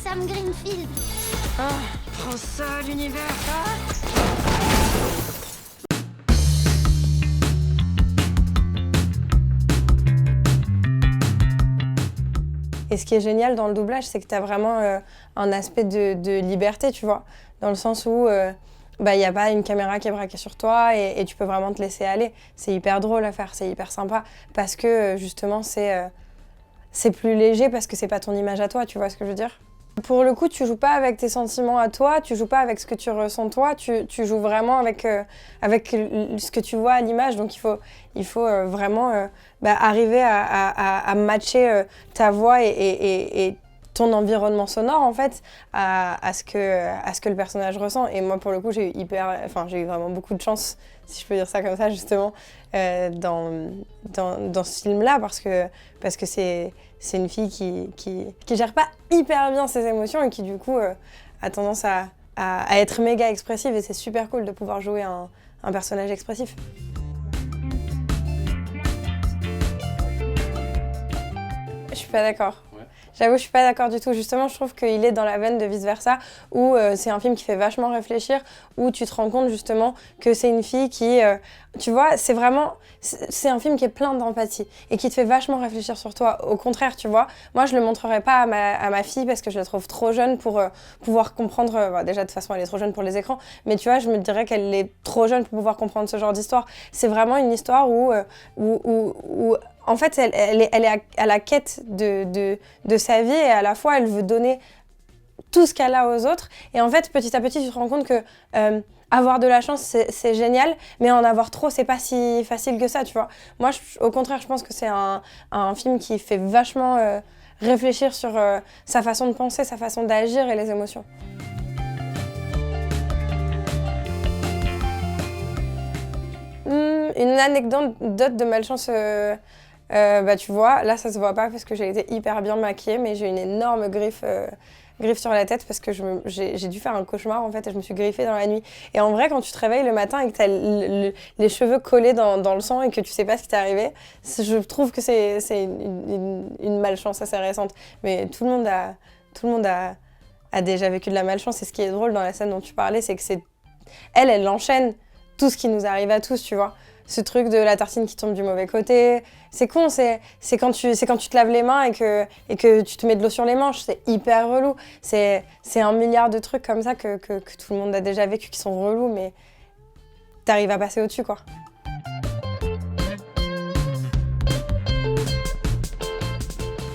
Sam Greenfield. Ah, prends ça, l'univers. Et ce qui est génial dans le doublage, c'est que tu as vraiment un aspect de liberté, tu vois. Dans le sens où il n'y a pas une caméra qui est braquée sur toi et tu peux vraiment te laisser aller. C'est hyper drôle à faire, c'est hyper sympa. Parce que justement, c'est plus léger parce que c'est pas ton image à toi, tu vois ce que je veux dire? Pour le coup, tu joues pas avec tes sentiments à toi, tu joues pas avec ce que tu ressens toi, tu joues vraiment avec ce que tu vois à l'image. Donc il faut vraiment arriver à matcher ta voix et ton environnement sonore en fait à ce que le personnage ressent. Et moi pour le coup j'ai eu vraiment beaucoup de chance, si je peux dire ça comme ça justement, dans ce film-là parce que c'est une fille qui gère pas hyper bien ses émotions et qui du coup a tendance à être méga expressive et c'est super cool de pouvoir jouer un personnage expressif. Je suis pas d'accord. J'avoue, je suis pas d'accord du tout. Justement, je trouve qu'il est dans la veine de Vice Versa, où c'est un film qui fait vachement réfléchir, où tu te rends compte justement que c'est une fille qui, tu vois, c'est un film qui est plein d'empathie et qui te fait vachement réfléchir sur toi. Au contraire, tu vois, moi je le montrerai pas à ma fille parce que je la trouve trop jeune pour pouvoir comprendre. Déjà de toute façon, elle est trop jeune pour les écrans, mais tu vois, je me dirais qu'elle est trop jeune pour pouvoir comprendre ce genre d'histoire. C'est vraiment une histoire où en fait, elle est à la quête de sa vie et à la fois, elle veut donner tout ce qu'elle a aux autres. Et en fait, petit à petit, tu te rends compte que avoir de la chance, c'est génial, mais en avoir trop, c'est pas si facile que ça, tu vois. Moi, au contraire, je pense que c'est un film qui fait vachement réfléchir sur sa façon de penser, sa façon d'agir et les émotions. Une anecdote de malchance... tu vois, là ça se voit pas parce que j'ai été hyper bien maquillée, mais j'ai une énorme griffe sur la tête parce que j'ai dû faire un cauchemar en fait et je me suis griffée dans la nuit. Et en vrai, quand tu te réveilles le matin et que t'as les cheveux collés dans le sang et que tu sais pas ce qui t'est arrivé, je trouve que c'est une malchance assez récente. Mais tout le monde a déjà vécu de la malchance et ce qui est drôle dans la scène dont tu parlais, c'est que elle enchaîne tout ce qui nous arrive à tous, tu vois. Ce truc de la tartine qui tombe du mauvais côté, c'est con, c'est quand tu te laves les mains et que tu te mets de l'eau sur les manches, c'est hyper relou. C'est un milliard de trucs comme ça que tout le monde a déjà vécu qui sont relous, mais t'arrives à passer au-dessus, quoi.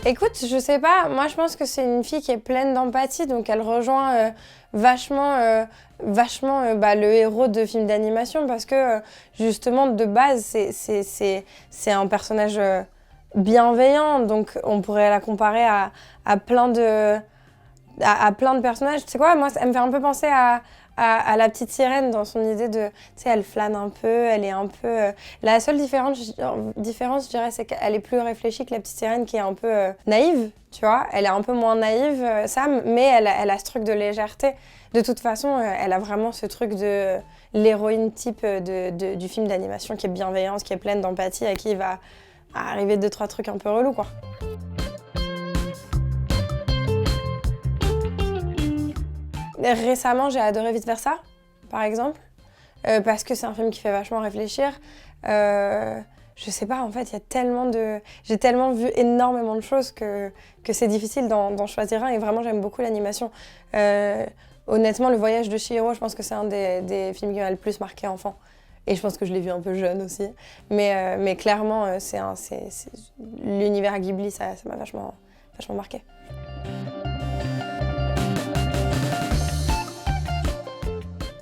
Écoute, je sais pas, moi je pense que c'est une fille qui est pleine d'empathie, donc elle rejoint vachement le héros de films d'animation parce que justement de base c'est un personnage bienveillant, donc on pourrait la comparer à plein de personnages. Tu sais quoi, moi elle me fait un peu penser à la petite sirène dans son idée de, tu sais, elle flâne un peu, elle est un peu... La seule différence, je dirais, c'est qu'elle est plus réfléchie que la petite sirène qui est un peu naïve, tu vois. Elle est un peu moins naïve, Sam, mais elle a ce truc de légèreté. De toute façon, elle a vraiment ce truc de l'héroïne type du film d'animation qui est bienveillante, qui est pleine d'empathie, à qui il va arriver 2-3 trucs un peu relous, quoi. Récemment, j'ai adoré Vice Versa, par exemple, parce que c'est un film qui fait vachement réfléchir. Je sais pas, en fait, j'ai tellement vu énormément de choses que c'est difficile d'en choisir un, et vraiment, j'aime beaucoup l'animation. Honnêtement, Le Voyage de Chihiro, je pense que c'est un des films qui m'a le plus marqué enfant. Et je pense que je l'ai vu un peu jeune aussi. Mais clairement, l'univers Ghibli, ça m'a vachement marqué.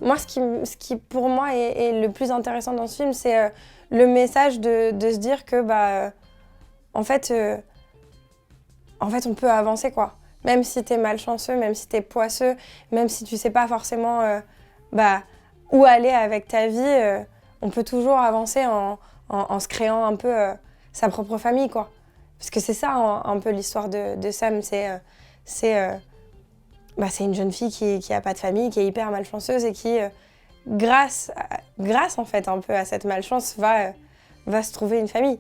Moi, ce qui pour moi est le plus intéressant dans ce film, c'est le message de se dire que, en fait, on peut avancer, quoi. Même si t'es malchanceux, même si t'es poisseux, même si tu sais pas forcément où aller avec ta vie, on peut toujours avancer en se créant un peu sa propre famille, quoi. Parce que c'est ça un peu l'histoire de Sam, c'est une jeune fille qui a pas de famille, qui est hyper malchanceuse et qui, grâce en fait un peu à cette malchance, va se trouver une famille.